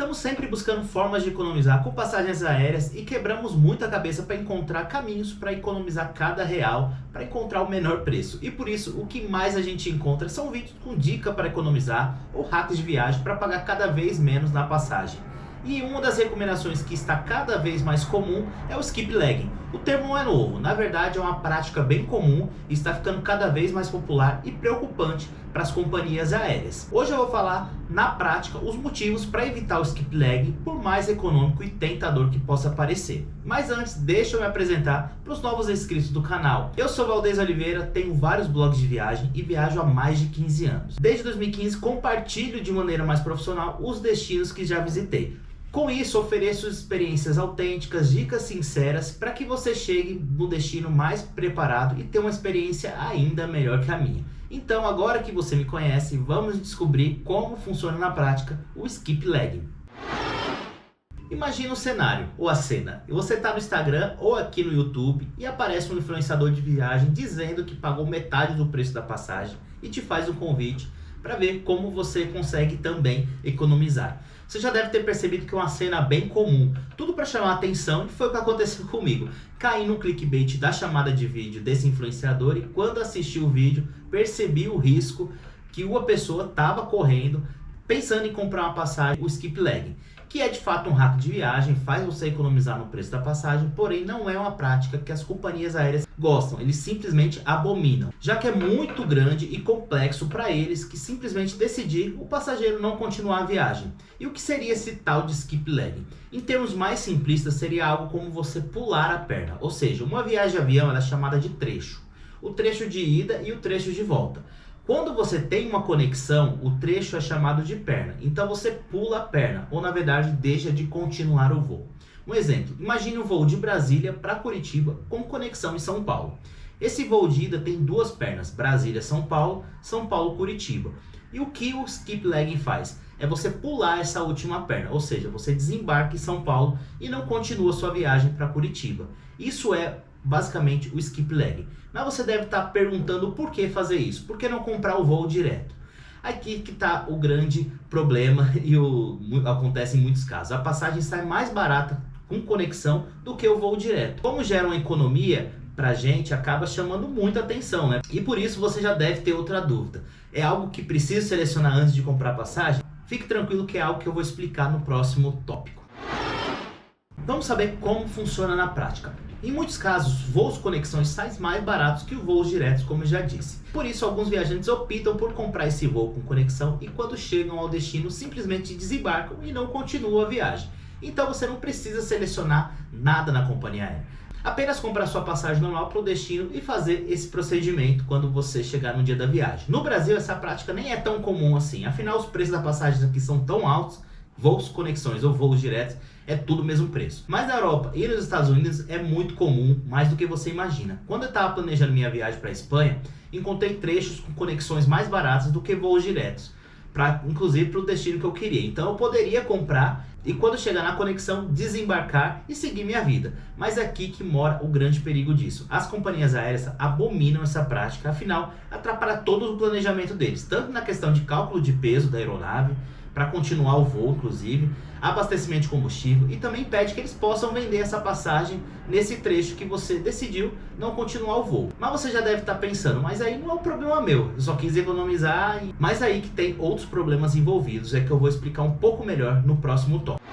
Estamos sempre buscando formas de economizar com passagens aéreas e quebramos muito a cabeça para encontrar caminhos para economizar cada real, para encontrar o menor preço. E por isso, o que mais a gente encontra são vídeos com dica para economizar ou hacks de viagem para pagar cada vez menos na passagem. E uma das recomendações que está cada vez mais comum é o skip legging. O termo não é novo, na verdade é uma prática bem comum e está ficando cada vez mais popular e preocupante para as companhias aéreas. Hoje eu vou falar na prática os motivos para evitar o skip legging, por mais econômico e tentador que possa parecer. Mas antes, deixa eu me apresentar para os novos inscritos do canal. Eu sou Valdez Oliveira, tenho vários blogs de viagem e viajo há mais de 15 anos. Desde 2015 compartilho de maneira mais profissional os destinos que já visitei. Com isso, ofereço experiências autênticas, dicas sinceras para que você chegue no destino mais preparado e tenha uma experiência ainda melhor que a minha. Então, agora que você me conhece, vamos descobrir como funciona na prática o skip legging. Imagina o cenário, ou a cena. Você está no Instagram ou aqui no YouTube e aparece um influenciador de viagem dizendo que pagou metade do preço da passagem e te faz um convite para ver como você consegue também economizar. Você já deve ter percebido que é uma cena bem comum, tudo para chamar a atenção, e foi o que aconteceu comigo. Caí no clickbait da chamada de vídeo desse influenciador e quando assisti o vídeo percebi o risco que uma pessoa estava correndo pensando em comprar uma passagem, o skip legging, que é de fato um hack de viagem, faz você economizar no preço da passagem, porém não é uma prática que as companhias aéreas gostam, eles simplesmente abominam, já que é muito grande e complexo para eles que simplesmente decidir o passageiro não continuar a viagem. E o que seria esse tal de skip legging? Em termos mais simplistas, seria algo como você pular a perna, ou seja, uma viagem de avião ela é chamada de trecho, o trecho de ida e o trecho de volta. Quando você tem uma conexão, o trecho é chamado de perna, então você pula a perna, ou na verdade deixa de continuar o voo. Um exemplo, imagine um voo de Brasília para Curitiba com conexão em São Paulo. Esse voo de ida tem duas pernas, Brasília-São Paulo, São Paulo-Curitiba. E o que o skip legging faz? É você pular essa última perna, ou seja, você desembarca em São Paulo e não continua sua viagem para Curitiba. Isso é basicamente o skip legging. Mas você deve estar perguntando por que fazer isso, por que não comprar o voo direto? Aqui que está o grande problema e acontece em muitos casos. A passagem sai mais barata com conexão do que o voo direto. Como gera uma economia, pra gente acaba chamando muita atenção, né? E por isso você já deve ter outra dúvida. É algo que precisa selecionar antes de comprar a passagem? Fique tranquilo que é algo que eu vou explicar no próximo tópico. Vamos saber como funciona na prática. Em muitos casos, voos conexões saem mais baratos que os voos diretos, como eu já disse. Por isso, alguns viajantes optam por comprar esse voo com conexão e quando chegam ao destino, simplesmente desembarcam e não continuam a viagem. Então você não precisa selecionar nada na companhia aérea. Apenas comprar sua passagem normal para o destino e fazer esse procedimento quando você chegar no dia da viagem. No Brasil, essa prática nem é tão comum assim, afinal os preços das passagens aqui são tão altos, voos conexões ou voos diretos, é tudo o mesmo preço. Mas na Europa e nos Estados Unidos é muito comum, mais do que você imagina. Quando eu estava planejando minha viagem para a Espanha, encontrei trechos com conexões mais baratas do que voos diretos, inclusive para o destino que eu queria. Então eu poderia comprar e quando chegar na conexão, desembarcar e seguir minha vida. Mas é aqui que mora o grande perigo disso. As companhias aéreas abominam essa prática, afinal atrapalha todo o planejamento deles, tanto na questão de cálculo de peso da aeronave, para continuar o voo, inclusive, abastecimento de combustível, e também pede que eles possam vender essa passagem nesse trecho que você decidiu não continuar o voo. Mas você já deve estar pensando, mas aí não é um problema meu, eu só quis economizar, mas aí que tem outros problemas envolvidos, é que eu vou explicar um pouco melhor no próximo tópico.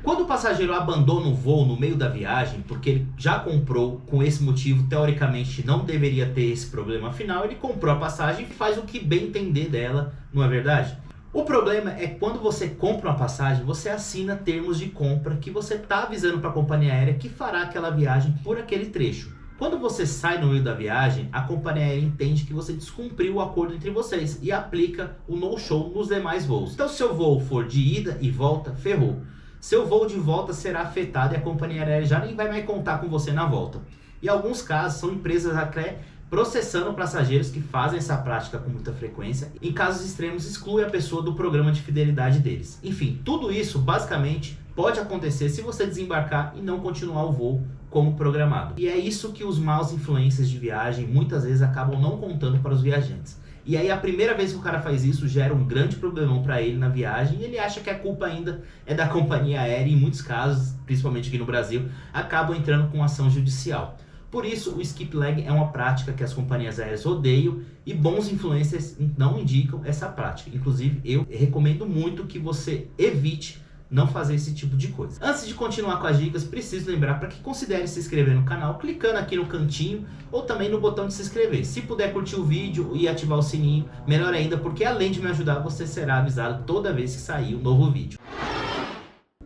Quando o passageiro abandona o voo no meio da viagem, porque ele já comprou, com esse motivo, teoricamente não deveria ter esse problema, afinal ele comprou a passagem e faz o que bem entender dela, não é verdade? O problema é que quando você compra uma passagem, você assina termos de compra que você está avisando para a companhia aérea que fará aquela viagem por aquele trecho. Quando você sai no meio da viagem, a companhia aérea entende que você descumpriu o acordo entre vocês e aplica o no-show nos demais voos. Então se seu voo for de ida e volta, ferrou. Seu voo de volta será afetado e a companhia aérea já nem vai mais contar com você na volta. Em alguns casos, são empresas até processando passageiros que fazem essa prática com muita frequência. Em casos extremos, exclui a pessoa do programa de fidelidade deles. Enfim, tudo isso basicamente pode acontecer se você desembarcar e não continuar o voo como programado. E é isso que os maus influencers de viagem muitas vezes acabam não contando para os viajantes. E aí a primeira vez que o cara faz isso gera um grande problemão para ele na viagem, e ele acha que a culpa ainda é da companhia aérea, e em muitos casos, principalmente aqui no Brasil, acabam entrando com ação judicial. Por isso, o skip leg é uma prática que as companhias aéreas odeiam e bons influencers não indicam essa prática. Inclusive, eu recomendo muito que você evite não fazer esse tipo de coisa. Antes de continuar com as dicas, preciso lembrar para que considere se inscrever no canal, clicando aqui no cantinho ou também no botão de se inscrever. Se puder curtir o vídeo e ativar o sininho, melhor ainda, porque além de me ajudar, você será avisado toda vez que sair um novo vídeo.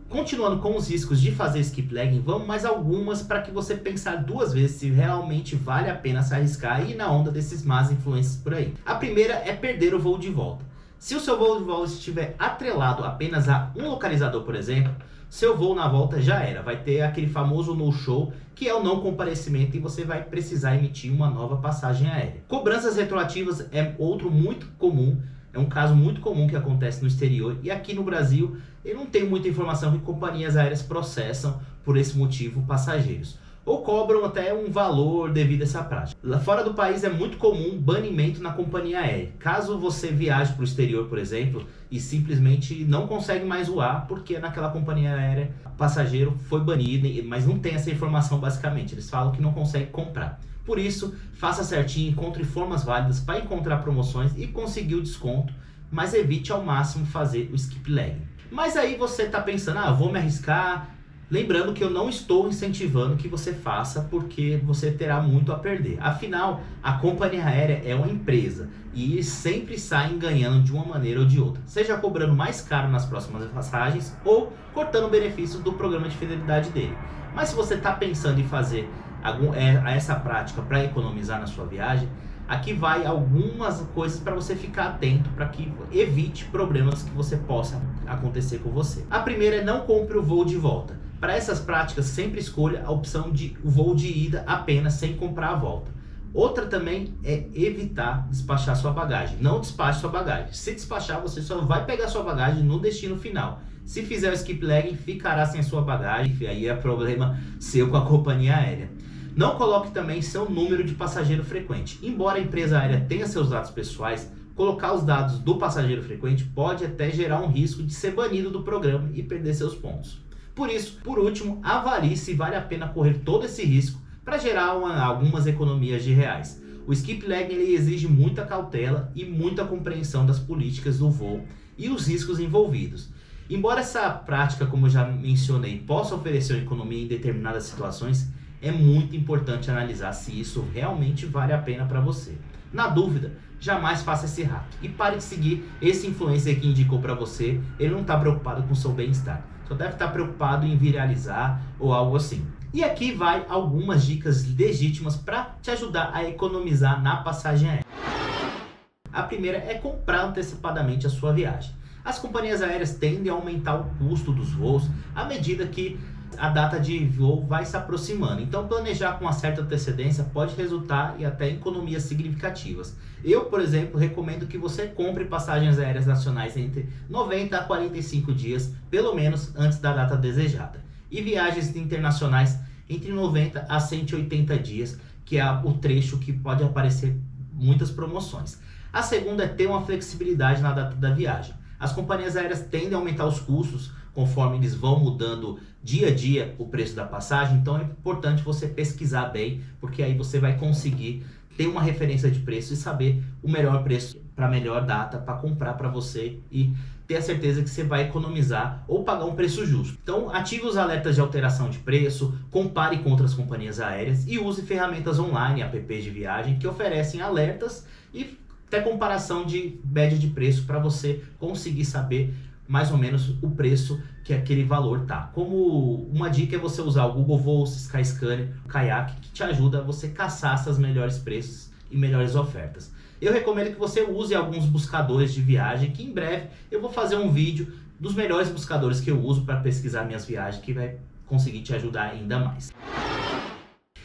Continuando com os riscos de fazer skip legging, vamos mais algumas para que você pensar duas vezes se realmente vale a pena se arriscar e ir na onda desses más influências por aí. A primeira é perder o voo de volta. Se o seu voo de volta estiver atrelado apenas a um localizador, por exemplo, seu voo na volta já era. Vai ter aquele famoso no-show, que é o não comparecimento, e você vai precisar emitir uma nova passagem aérea. Cobranças retroativas é outro muito comum. É um caso muito comum que acontece no exterior, e aqui no Brasil eu não tenho muita informação que companhias aéreas processam por esse motivo passageiros, ou cobram até um valor devido a essa prática. Lá fora do país é muito comum banimento na companhia aérea. Caso você viaje para o exterior, por exemplo, e simplesmente não consegue mais voar porque naquela companhia aérea o passageiro foi banido, mas não tem essa informação basicamente. Eles falam que não consegue comprar. Por isso, faça certinho, encontre formas válidas para encontrar promoções e conseguir o desconto, mas evite ao máximo fazer o skip legging. Mas aí você está pensando, eu vou me arriscar. Lembrando que eu não estou incentivando que você faça, porque você terá muito a perder. Afinal, a companhia aérea é uma empresa e eles sempre saem ganhando de uma maneira ou de outra, seja cobrando mais caro nas próximas passagens ou cortando o benefício do programa de fidelidade dele. Mas se você está pensando em fazer essa prática para economizar na sua viagem, aqui vai algumas coisas para você ficar atento, para que evite problemas que você possa acontecer com você. A primeira é não compre o voo de volta. Para essas práticas, sempre escolha a opção de voo de ida apenas, sem comprar a volta. Outra também é evitar despachar sua bagagem. Não despache sua bagagem. Se despachar, você só vai pegar sua bagagem no destino final. Se fizer o skip legging, ficará sem sua bagagem, e aí é problema seu com a companhia aérea. Não coloque também seu número de passageiro frequente. Embora a empresa aérea tenha seus dados pessoais, colocar os dados do passageiro frequente pode até gerar um risco de ser banido do programa e perder seus pontos. Por isso, por último, avalie se vale a pena correr todo esse risco para gerar algumas economias de reais. O skip legging ele exige muita cautela e muita compreensão das políticas do voo e os riscos envolvidos. Embora essa prática, como eu já mencionei, possa oferecer uma economia em determinadas situações, é muito importante analisar se isso realmente vale a pena para você. Na dúvida, jamais faça esse hack e pare de seguir esse influencer que indicou para você. Ele não está preocupado com o seu bem-estar, só deve estar preocupado em viralizar ou algo assim. E aqui vai algumas dicas legítimas para te ajudar a economizar na passagem aérea. A primeira é comprar antecipadamente a sua viagem. As companhias aéreas tendem a aumentar o custo dos voos à medida que a data de voo vai se aproximando. Então, planejar com uma certa antecedência pode resultar em até economias significativas. Eu, por exemplo, recomendo que você compre passagens aéreas nacionais entre 90 a 45 dias, pelo menos antes da data desejada. E viagens internacionais entre 90 a 180 dias, que é o trecho que pode aparecer muitas promoções. A segunda é ter uma flexibilidade na data da viagem. As companhias aéreas tendem a aumentar os custos conforme eles vão mudando dia a dia o preço da passagem, então é importante você pesquisar bem, porque aí você vai conseguir ter uma referência de preço e saber o melhor preço para a melhor data para comprar para você e ter a certeza que você vai economizar ou pagar um preço justo. Então ative os alertas de alteração de preço, compare com outras companhias aéreas e use ferramentas online, apps de viagem que oferecem alertas e até comparação de média de preço para você conseguir saber mais ou menos o preço que aquele valor tá. Como uma dica é você usar o Google Voos, Skyscanner, o Kayak, que te ajuda a você caçar essas melhores preços e melhores ofertas. Eu recomendo que você use alguns buscadores de viagem, que em breve eu vou fazer um vídeo dos melhores buscadores que eu uso para pesquisar minhas viagens, que vai conseguir te ajudar ainda mais.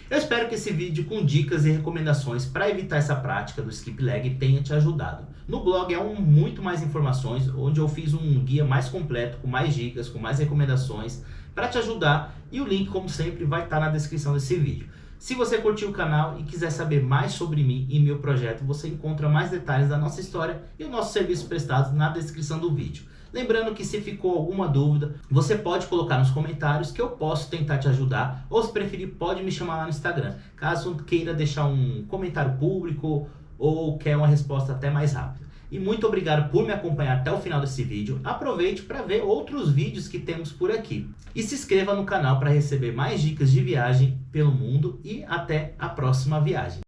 Eu espero que esse vídeo com dicas e recomendações para evitar essa prática do skip legging tenha te ajudado. No blog há muito mais informações, onde eu fiz um guia mais completo, com mais dicas, com mais recomendações para te ajudar, e o link, como sempre, vai estar na descrição desse vídeo. Se você curtiu o canal e quiser saber mais sobre mim e meu projeto, você encontra mais detalhes da nossa história e os nossos serviços prestados na descrição do vídeo. Lembrando que se ficou alguma dúvida, você pode colocar nos comentários que eu posso tentar te ajudar, ou se preferir pode me chamar lá no Instagram, caso queira deixar um comentário público ou quer uma resposta até mais rápida. E muito obrigado por me acompanhar até o final desse vídeo. Aproveite para ver outros vídeos que temos por aqui. E se inscreva no canal para receber mais dicas de viagem pelo mundo e até a próxima viagem.